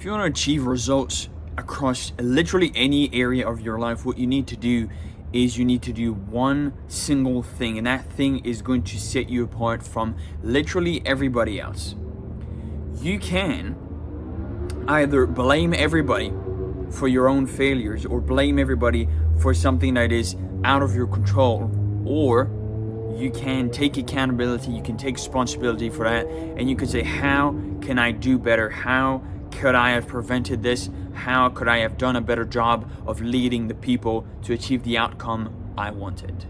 If you want to achieve results across literally any area of your life, what you need to do is you need to do one single thing, and that thing is going to set you apart from literally everybody else. You can either blame everybody for your own failures or blame everybody for something that is out of your control, or you can take accountability, you can take responsibility for that, and you can say, how can I do better? How could I have prevented this? How could I have done a better job of leading the people to achieve the outcome I wanted?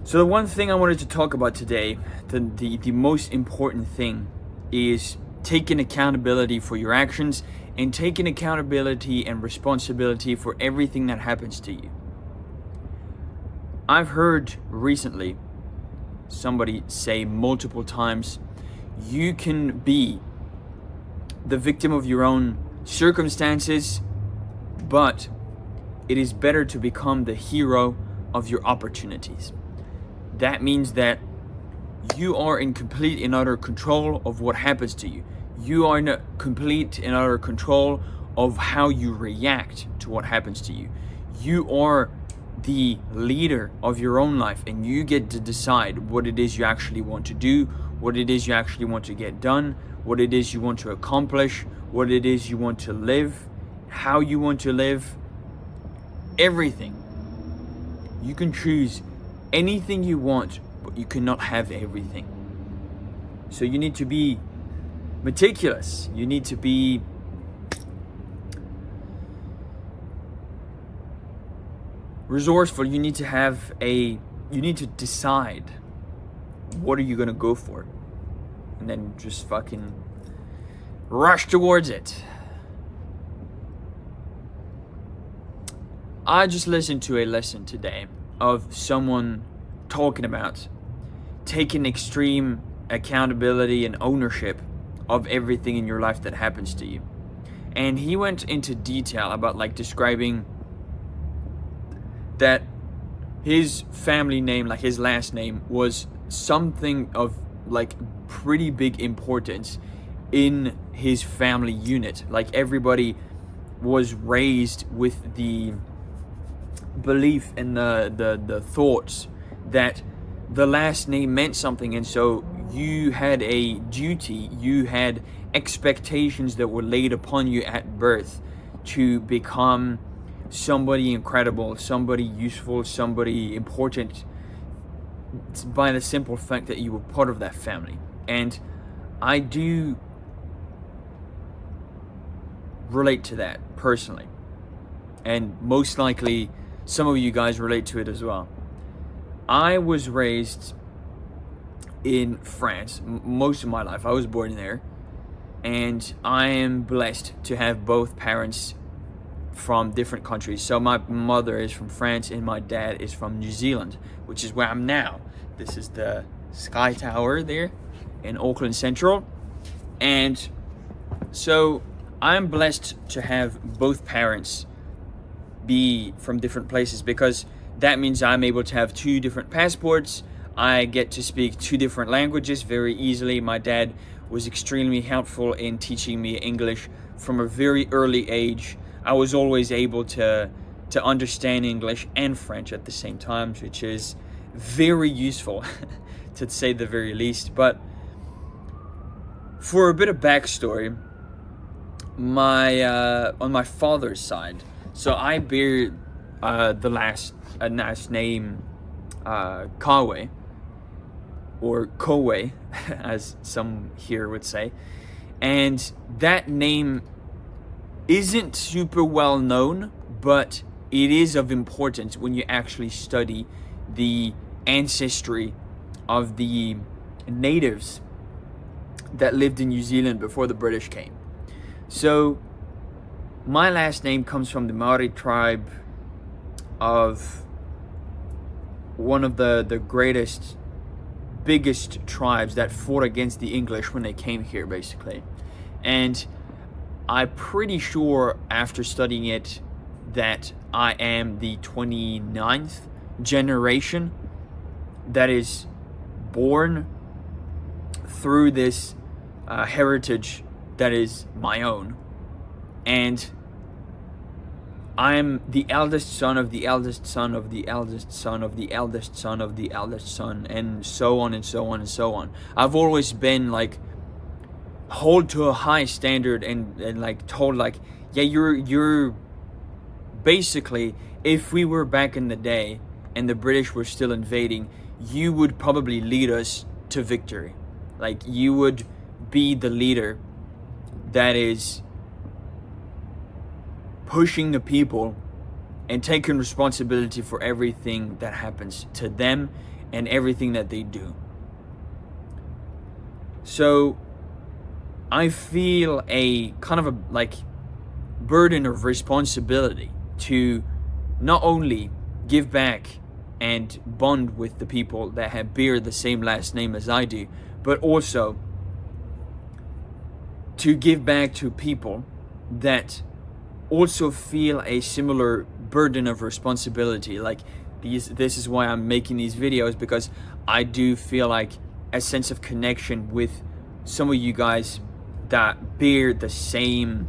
So the one thing I wanted to talk about today, the most important thing, is taking accountability for your actions and taking accountability and responsibility for everything that happens to you. I've heard recently somebody say multiple times, you can be the victim of your own circumstances, but it is better to become the hero of your opportunities. That means that you are in complete and utter control of what happens to you. You are in complete and utter control of how you react to what happens to you. You are the leader of your own life, and you get to decide what it is you actually want to do, what it is you actually want to get done, what it is you want to accomplish, what it is you want to live, how you want to live, everything. You can choose anything you want, but you cannot have everything. So you need to be meticulous. You need to be resourceful. You need to decide what are you going to go for, and then just fucking rush towards it. I just listened to a lesson today of someone talking about taking extreme accountability and ownership of everything in your life that happens to you. And he went into detail about like describing that his family name, like his last name, was something of like pretty big importance in his family unit. Like everybody was raised with the belief and the thoughts that the last name meant something, and so you had a duty, you had expectations that were laid upon you at birth to become somebody incredible, somebody useful, somebody important, by the simple fact that you were part of that family. And I do relate to that personally, and most likely some of you guys relate to it as well. I was raised in France most of my life. I was born there, and I am blessed to have both parents from different countries. So my mother is from France and my dad is from New Zealand, which is where I'm now. This is the Sky Tower there in Auckland Central. And so I'm blessed to have both parents be from different places, because that means I'm able to have two different passports. I get to speak two different languages very easily. My dad was extremely helpful in teaching me English from a very early age. I was always able to understand English and French at the same time, which is very useful to say the very least. But for a bit of backstory, on my father's side, so I bear the last name Kawe, or Kowe, as some here would say, and that name isn't super well known, but it is of importance when you actually study the ancestry of the natives that lived in New Zealand before the British came. So my last name comes from the Maori tribe of one of the greatest, biggest tribes that fought against the English when they came here, basically. And I'm pretty sure after studying it that I am the 29th generation that is born through this heritage that is my own, and I'm the eldest son of the eldest son of the eldest son of the eldest son of the eldest son, and so on and so on and so on. I've always been like hold to a high standard, and like told like, yeah, you're basically, if we were back in the day and the British were still invading, you would probably lead us to victory. Like, you would be the leader that is pushing the people and taking responsibility for everything that happens to them and everything that they do. So I feel a kind of a like burden of responsibility to not only give back and bond with the people that have bear the same last name as I do, but also to give back to people that also feel a similar burden of responsibility. Like this is why I'm making these videos, because I do feel like a sense of connection with some of you guys that bear the same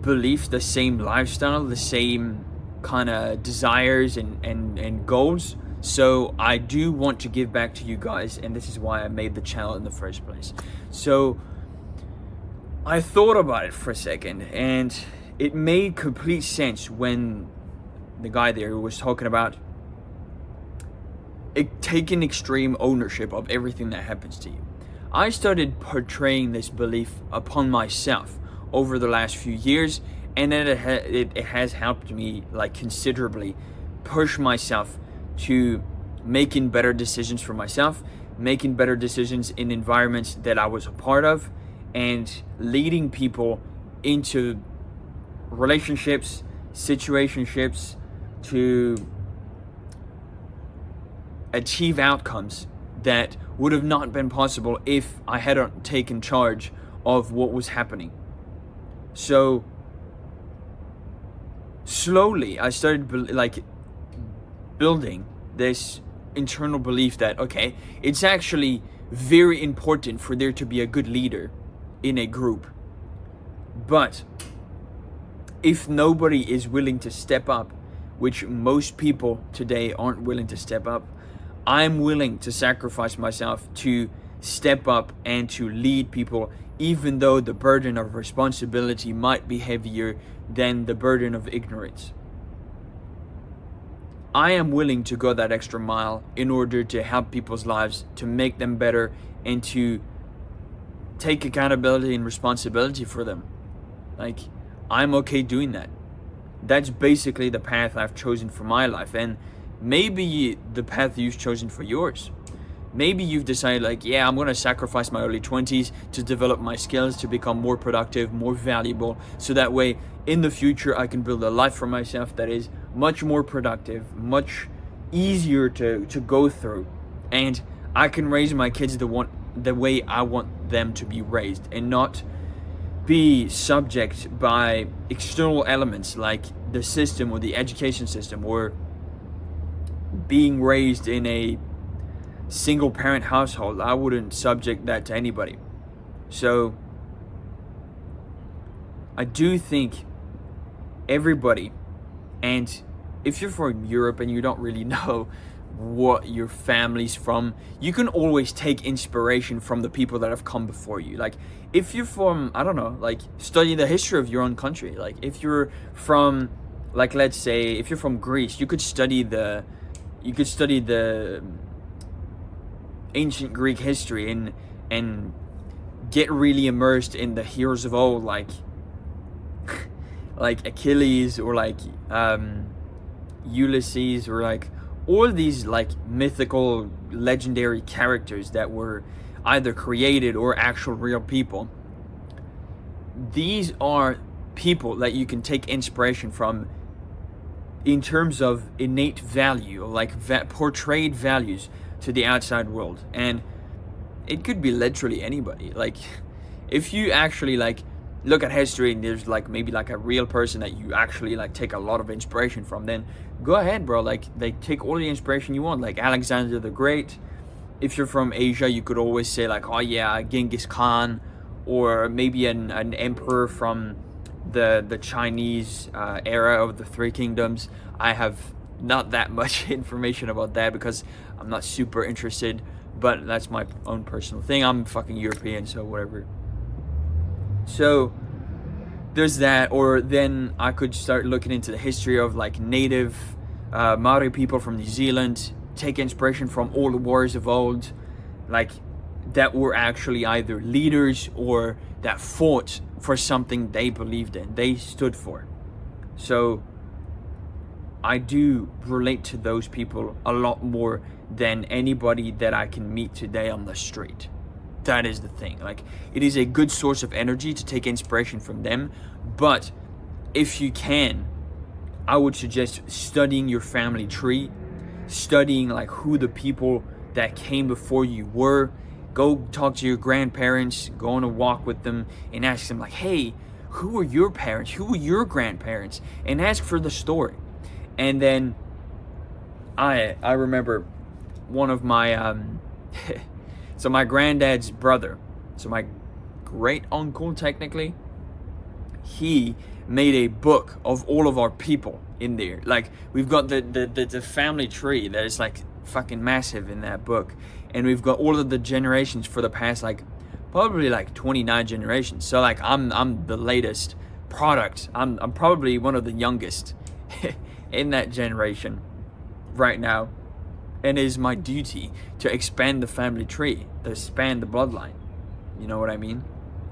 beliefs, the same lifestyle, the same kind of desires and goals. So I do want to give back to you guys, and this is why I made the channel in the first place. So I thought about it for a second, and it made complete sense when the guy there was talking about taking extreme ownership of everything that happens to you. I started portraying this belief upon myself over the last few years, and then it has helped me like considerably push myself to making better decisions for myself, making better decisions in environments that I was a part of, and leading people into relationships, situationships, to achieve outcomes that would have not been possible if I hadn't taken charge of what was happening. So slowly I started building this internal belief that, okay, it's actually very important for there to be a good leader in a group. But if nobody is willing to step up, which most people today aren't willing to step up, I'm willing to sacrifice myself to step up and to lead people, even though the burden of responsibility might be heavier than the burden of ignorance. I am willing to go that extra mile in order to help people's lives, to make them better, and to take accountability and responsibility for them. Like, I'm okay doing that. That's basically the path I've chosen for my life, and maybe the path you've chosen for yours. Maybe you've decided like, yeah, I'm gonna sacrifice my early 20s to develop my skills, to become more productive, more valuable, so that way in the future I can build a life for myself that is much more productive, much easier to go through, and I can raise my kids the way I want them to be raised, and not be subject by external elements like the system or the education system, or being raised in a single parent household. I wouldn't subject that to anybody. So I do think everybody, and if you're from Europe and you don't really know what your family's from, you can always take inspiration from the people that have come before you. Like, if you're from, I don't know, like, study the history of your own country. Like, if you're from, like, let's say if you're from Greece, you could study the ancient Greek history and get really immersed in the heroes of old, like Achilles, or like Ulysses, or like all these like mythical legendary characters that were either created or actual real people. These are people that you can take inspiration from in terms of innate value, like portrayed values to the outside world. And it could be literally anybody. Like, if you actually like look at history and there's like maybe like a real person that you actually like take a lot of inspiration from, then go ahead, bro. Like take all the inspiration you want, like Alexander the Great, if you're from Asia, you could always say like, oh yeah, Genghis Khan, or maybe an emperor from the Chinese era of the Three Kingdoms. I have not that much information about that because I'm not super interested, but that's my own personal thing. I'm fucking European, so whatever. So there's that. Or then I could start looking into the history of like native Maori people from New Zealand, take inspiration from all the wars of old, like that were actually either leaders or that fought for something they believed in, they stood for. So I do relate to those people a lot more than anybody that I can meet today on the street. That is the thing. Like, it is a good source of energy to take inspiration from them, but if you can, I would suggest studying your family tree, studying like who the people that came before you were. Go talk to your grandparents, go on a walk with them and ask them like, hey, who were your parents? Who were your grandparents? And ask for the story. And then I remember one of my so my granddad's brother, so my great uncle technically, he made a book of all of our people in there. Like, we've got the family tree that is like fucking massive in that book, and we've got all of the generations for the past like probably like 29 generations. So like I'm the latest product. I'm probably one of the youngest in that generation right now, and it is my duty to expand the family tree, to expand the bloodline. You know what I mean?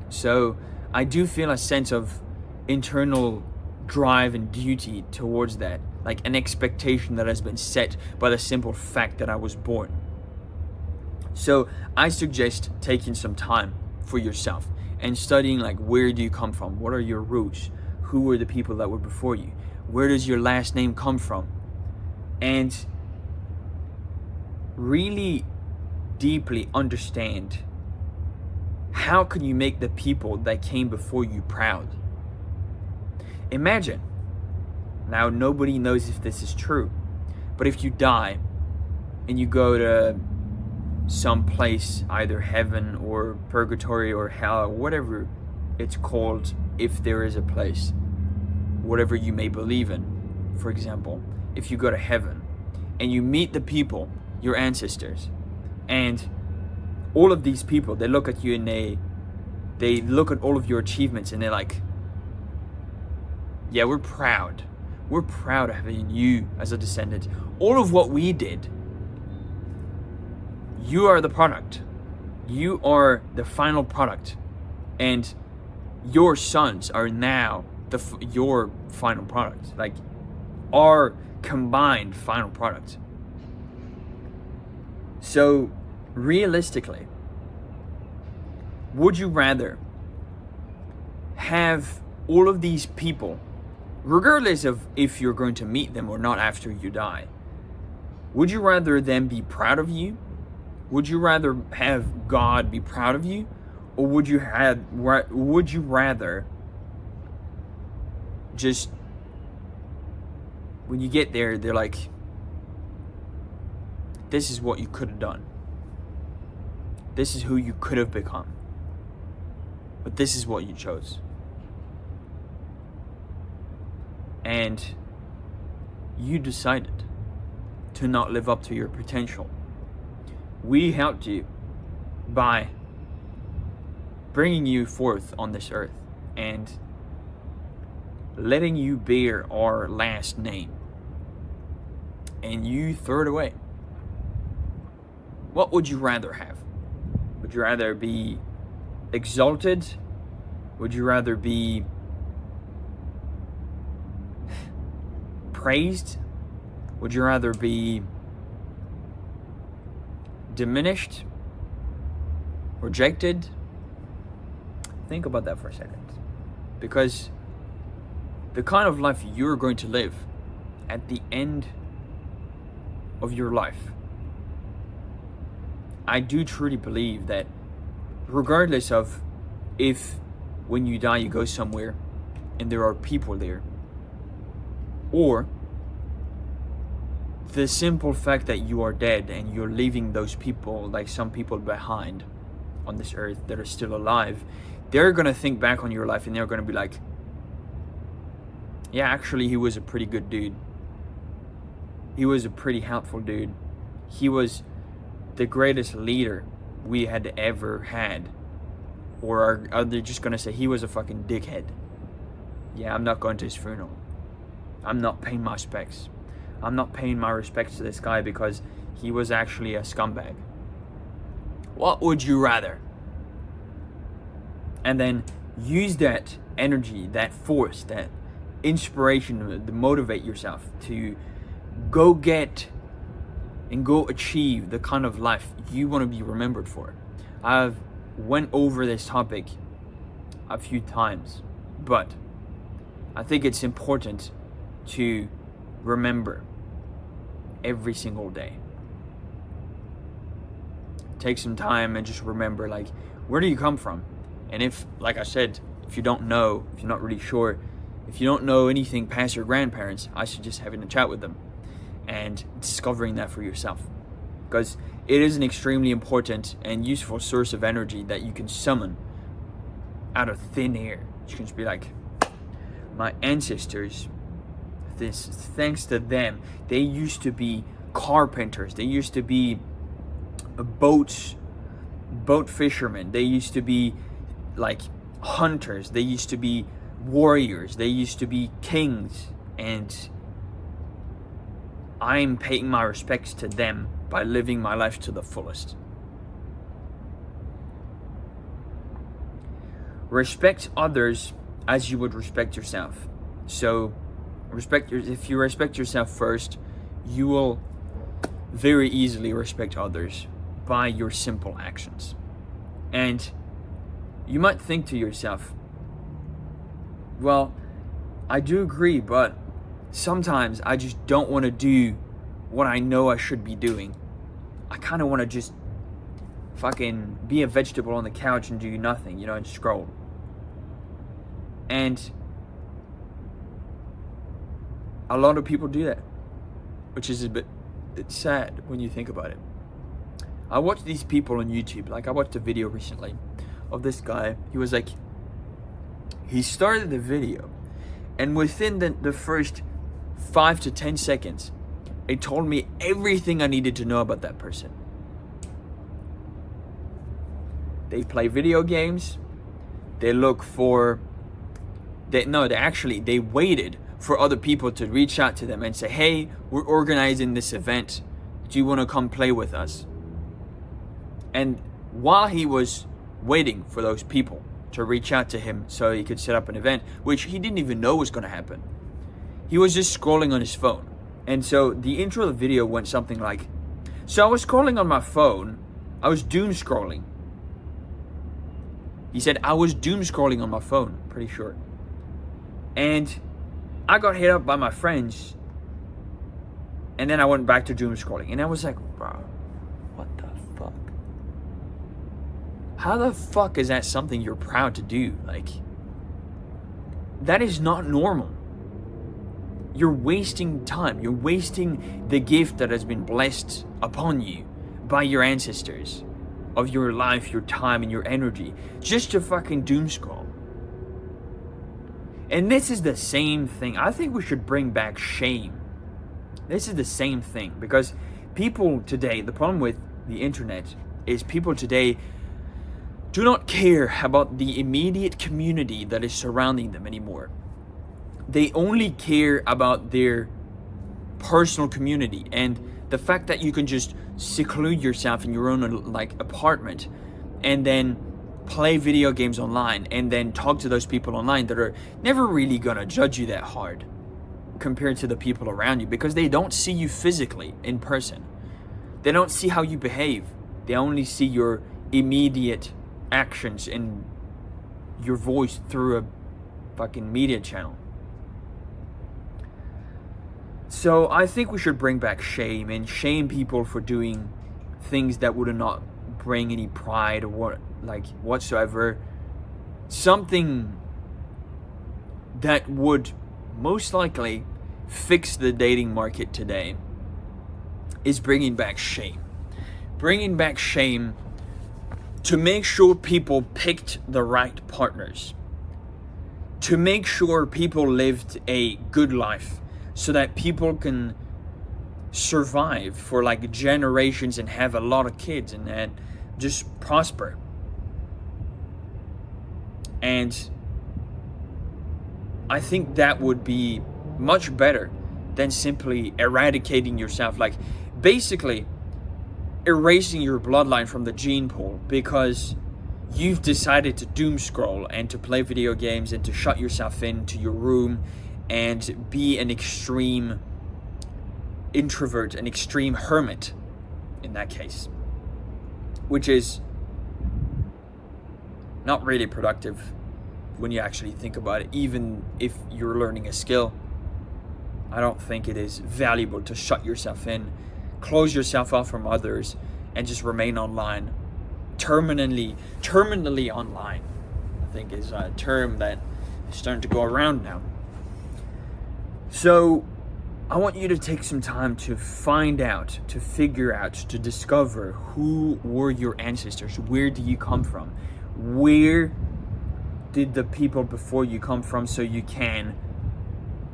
So I do feel a sense of internal drive and duty towards that, like an expectation that has been set by the simple fact that I was born. So I suggest taking some time for yourself and studying like, where do you come from? What are your roots? Who were the people that were before you? Where does your last name come from? And really deeply understand, how can you make the people that came before you proud? Imagine, now nobody knows if this is true, but if you die and you go to some place, either heaven or purgatory or hell, whatever it's called, if there is a place, whatever you may believe in. For example, if you go to heaven and you meet the people, your ancestors, and all of these people, they look at you and they look at all of your achievements and they're like, yeah, we're proud. We're proud of having you as a descendant. All of what we did, you are the product. You are the final product. And your sons are now your final product. Like, our combined final product. So, realistically, would you rather have all of these people, regardless of if you're going to meet them or not after you die, would you rather them be proud of you? Would you rather have God be proud of you? Or would you rather just, when you get there, they're like, this is what you could have done. This is who you could have become. But this is what you chose. And you decided to not live up to your potential. We helped you by bringing you forth on this earth and letting you bear our last name. And you threw it away. What would you rather have? Would you rather be exalted? Would you rather be praised? Would you rather be diminished? Rejected? Think about that for a second. Because the kind of life you're going to live at the end of your life, I do truly believe that regardless of if when you die you go somewhere and there are people there, or the simple fact that you are dead and you're leaving those people, like some people behind on this earth that are still alive, they're gonna think back on your life and they're gonna be like, yeah, actually he was a pretty good dude. He was a pretty helpful dude. He was the greatest leader we had ever had. Or are they just gonna say he was a fucking dickhead? Yeah, I'm not going to his funeral. I'm not paying my respects. I'm not paying my respects to this guy because he was actually a scumbag. What would you rather? And then use that energy, that force, that inspiration to motivate yourself to go get and go achieve the kind of life you want to be remembered for. I've went over this topic a few times, but I think it's important to remember every single day. Take some time and just remember, like, where do you come from? And if, like I said, if you don't know, if you're not really sure, if you don't know anything past your grandparents, I suggest having a chat with them and discovering that for yourself, because it is an extremely important and useful source of energy that you can summon out of thin air. You can just be like, my ancestors, this, thanks to them, they used to be carpenters, they used to be boat fishermen, they used to be like hunters, they used to be warriors, they used to be kings, and I'm paying my respects to them by living my life to the fullest. Respect others as you would respect yourself. So if you respect yourself first, you will very easily respect others by your simple actions. And you might think to yourself, well, I do agree, but sometimes I just don't want to do what I know I should be doing. I kind of want to just fucking be a vegetable on the couch and do nothing, you know, and scroll. And a lot of people do that, which is it's sad when you think about it. I watch these people on YouTube. Like, I watched a video recently of this guy. He started the video, and within the first 5 to 10 seconds, it told me everything I needed to know about that person. They play video games. They waited for other people to reach out to them and say, hey, we're organizing this event. Do you want to come play with us? And while he was waiting for those people to reach out to him so he could set up an event, which he didn't even know was going to happen, he was just scrolling on his phone. And so the intro of the video went something like, so I was scrolling on my phone, I was doom scrolling. He said, I was doom scrolling on my phone, pretty sure. And I got hit up by my friends, and then I went back to doom scrolling. And I was like, bro, what the fuck? How the fuck is that something you're proud to do? Like, that is not normal. You're wasting time. You're wasting the gift that has been blessed upon you by your ancestors, of your life, your time, and your energy, just to fucking doom scroll. And this is the same thing. I think we should bring back shame. This is the same thing, because people today, the problem with the internet is people today do not care about the immediate community that is surrounding them anymore. They only care about their personal community, and the fact that you can just seclude yourself in your own apartment and then play video games online and then talk to those people online that are never really gonna judge you that hard compared to the people around you, because they don't see you physically in person. They don't see how you behave. They only see your immediate actions and your voice through a fucking media channel. So I think we should bring back shame and shame people for doing things that would not bring any pride or whatsoever. Something that would most likely fix the dating market today is bringing back shame. Bringing back shame to make sure people picked the right partners. To make sure people lived a good life so that people can survive for like generations and have a lot of kids and just prosper. And I think that would be much better than simply eradicating yourself, like basically erasing your bloodline from the gene pool because you've decided to doom scroll and to play video games and to shut yourself into your room and be an extreme introvert, an extreme hermit in that case, which is not really productive when you actually think about it. Even if you're learning a skill, I don't think it is valuable to shut yourself in, close yourself off from others, and just remain online. Terminally online, I think is a term that is starting to go around now. So I want you to take some time to find out, to figure out, to discover who were your ancestors. Where do you come from? Where did the people before you come from, so you can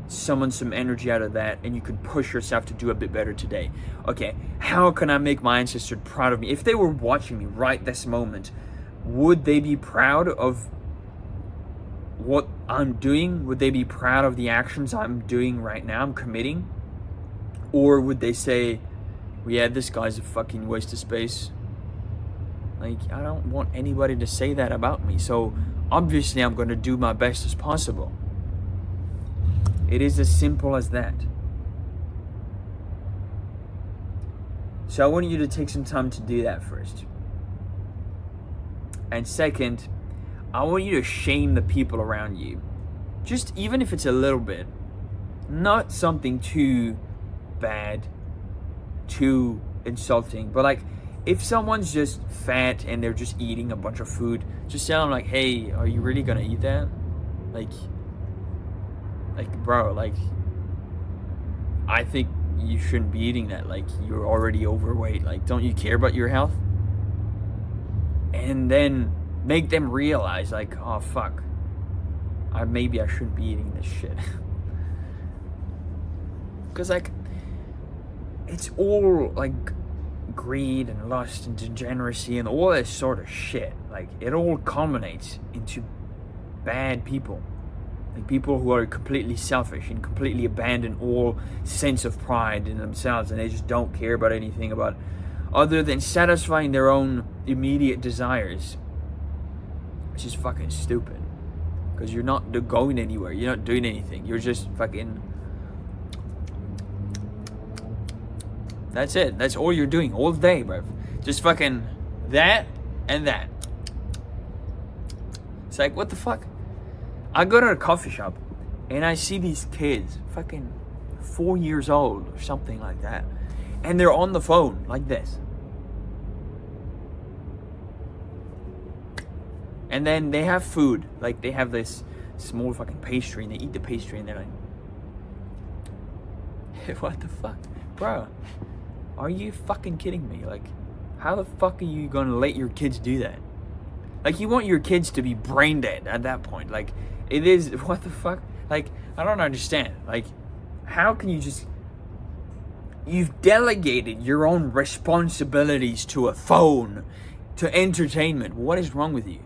summon some energy out of that and you can push yourself to do a bit better today. Okay, how can I make my ancestors proud of me? If they were watching me right this moment, would they be proud of what I'm doing? Would they be proud of the actions I'm doing right now, I'm committing? Or would they say, well, yeah, this guy's a fucking waste of space? Like, I don't want anybody to say that about me, so obviously I'm going to do my best as possible. It is as simple as that. So I want you to take some time to do that first. And second, I want you to shame the people around you. Just even if it's a little bit. Not something too bad, too insulting, but like if someone's just fat and they're just eating a bunch of food, just tell them like, hey, are you really gonna eat that? Like bro, like I think you shouldn't be eating that. Like, you're already overweight. Like, don't you care about your health? And then make them realize like, oh fuck, maybe I shouldn't be eating this shit. Because like it's all like greed and lust and degeneracy and all this sort of shit. Like, it all culminates into bad people. Like, people who are completely selfish and completely abandon all sense of pride in themselves, and they just don't care about anything about other than satisfying their own immediate desires, which is fucking stupid. Because you're not going anywhere. You're not doing anything. You're just fucking... That's it. That's all you're doing all day, bro. Just fucking that and that. It's like, what the fuck? I go to a coffee shop and I see these kids, fucking 4 years old or something like that, and they're on the phone like this. And then they have food, like they have this small fucking pastry and they eat the pastry and they're like, what the fuck? Bro, are you fucking kidding me? Like, how the fuck are you gonna let your kids do that? Like, you want your kids to be brain dead at that point. Like, it is, what the fuck? Like, I don't understand. Like, how can you just... You've delegated your own responsibilities to a phone, to entertainment. What is wrong with you?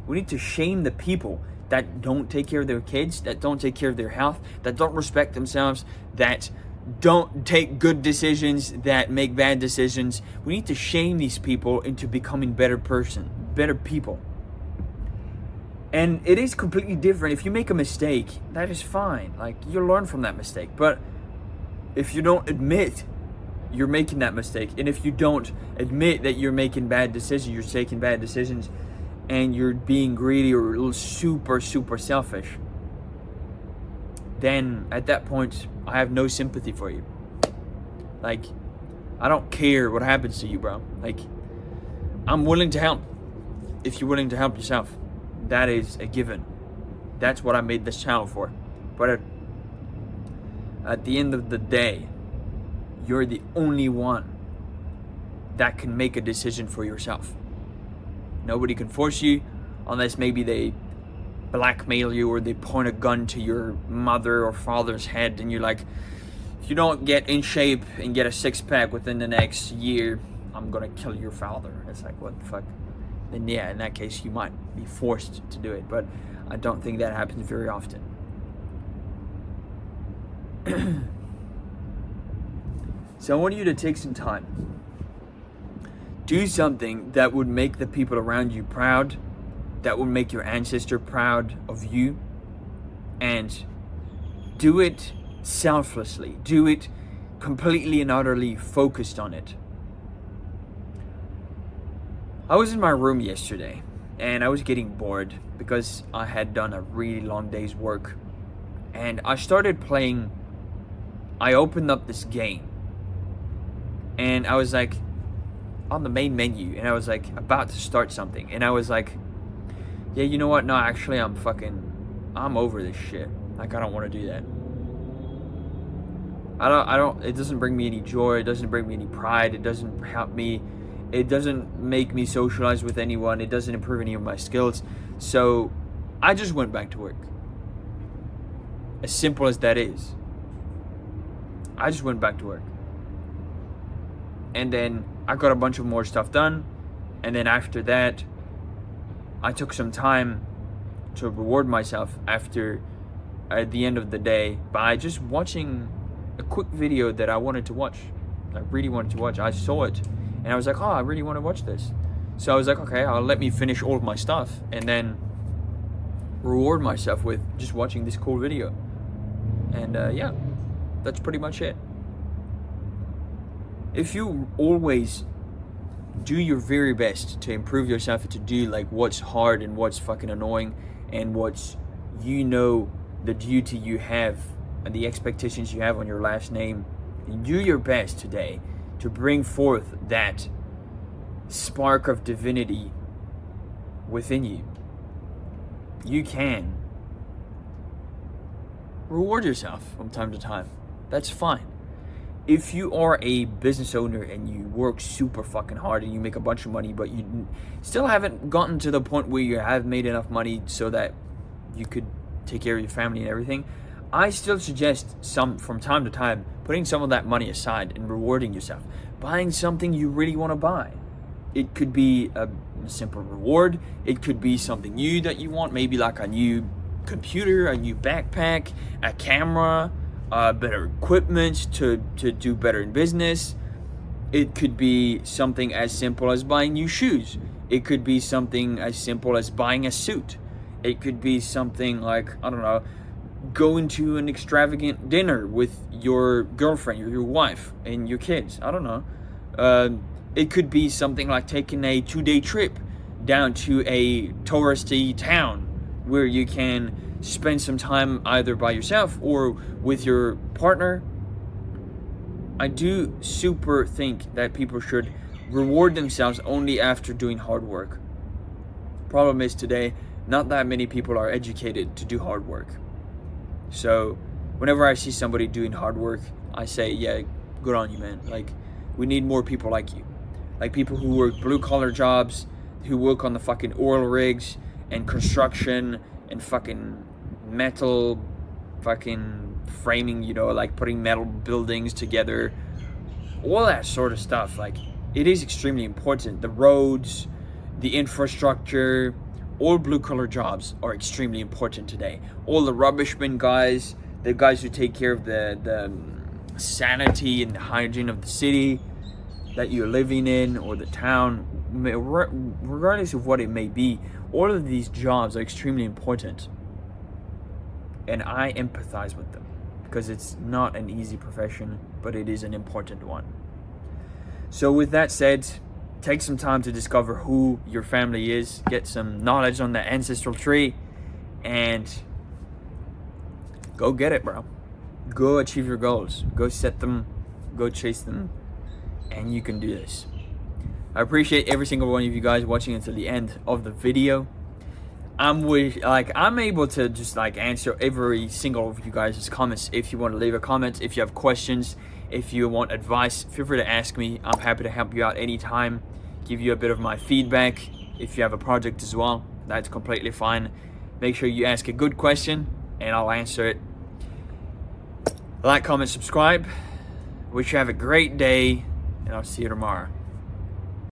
We need to shame the people that don't take care of their kids, that don't take care of their health, that don't respect themselves, that don't take good decisions, that make bad decisions. We need to shame these people into becoming better people. And it is completely different. If you make a mistake, that is fine. Like, you learn from that mistake. But if you don't admit you're making that mistake, and if you don't admit that you're making bad decisions, you're taking bad decisions, and you're being greedy or super, super selfish, then at that point, I have no sympathy for you. Like, I don't care what happens to you, bro. Like, I'm willing to help if you're willing to help yourself. That is a given. That's what I made this channel for. But at the end of the day, you're the only one that can make a decision for yourself. Nobody can force you, unless maybe they blackmail you or they point a gun to your mother or father's head and you're like, if you don't get in shape and get a six-pack within the next year, I'm gonna kill your father. It's like, what the fuck? Then yeah, in that case you might be forced to do it, but I don't think that happens very often. So I want you to take some time. Do something that would make the people around you proud, that would make your ancestor proud of you, and do it selflessly. Do it completely and utterly focused on it. I was in my room yesterday and I was getting bored because I had done a really long day's work, and I started playing. I opened up this game and I was like on the main menu, and I was like about to start something, and I was like, yeah, you know what? No, actually I'm over this shit. Like, I don't want to do that. I don't, it doesn't bring me any joy. It doesn't bring me any pride. It doesn't help me. It doesn't make me socialize with anyone. It doesn't improve any of my skills. So I just went back to work. As simple as that is. I just went back to work. And then I got a bunch of more stuff done. And then after that, I took some time to reward myself after at the end of the day by just watching a quick video that I wanted to watch. I really wanted to watch. I saw it and I was like, oh, I really want to watch this. So I was like, okay, let me finish all of my stuff and then reward myself with just watching this cool video. And yeah, that's pretty much it. If you always do your very best to improve yourself and to do like what's hard and what's fucking annoying and what's, you know, the duty you have and the expectations you have on your last name, and do your best today to bring forth that spark of divinity within you, you can reward yourself from time to time. That's fine. If you are a business owner and you work super fucking hard and you make a bunch of money, but you still haven't gotten to the point where you have made enough money so that you could take care of your family and everything, I still suggest from time to time putting some of that money aside and rewarding yourself. Buying something you really want to buy. It could be a simple reward. It could be something new that you want, maybe like a new computer, a new backpack, a camera, better equipment to do better in business. It could be something as simple as buying new shoes. It could be something as simple as buying a suit. It could be something like, I don't know, going to an extravagant dinner with your girlfriend, your wife, and your kids. I don't know. It could be something like taking a 2-day trip down to a touristy town where you can spend some time either by yourself or with your partner. I do super think that people should reward themselves only after doing hard work. Problem is today, not that many people are educated to do hard work. So whenever I see somebody doing hard work, I say, yeah, good on you, man. Like, we need more people like you. Like people who work blue collar jobs, who work on the fucking oil rigs and construction and fucking metal fucking framing, you know, like putting metal buildings together, all that sort of stuff. Like, it is extremely important. The roads, the infrastructure, all blue collar jobs are extremely important today. All the rubbish bin guys, the guys who take care of the sanity and the hygiene of the city that you're living in or the town, regardless of what it may be, all of these jobs are extremely important. And I empathize with them because it's not an easy profession, but it is an important one. So with that said, take some time to discover who your family is, get some knowledge on the ancestral tree, and go get it, bro. Go achieve your goals. Go set them, go chase them, and you can do this. I appreciate every single one of you guys watching until the end of the video. I'm able to just like answer every single of you guys' comments. If you want to leave a comment, if you have questions, If you want advice, feel free to ask me. I'm happy to help you out anytime, give you a bit of my feedback. If you have a project as well, that's completely fine. Make sure you ask a good question and I'll answer it. Like, comment, subscribe. Wish you have a great day, and I'll see you tomorrow.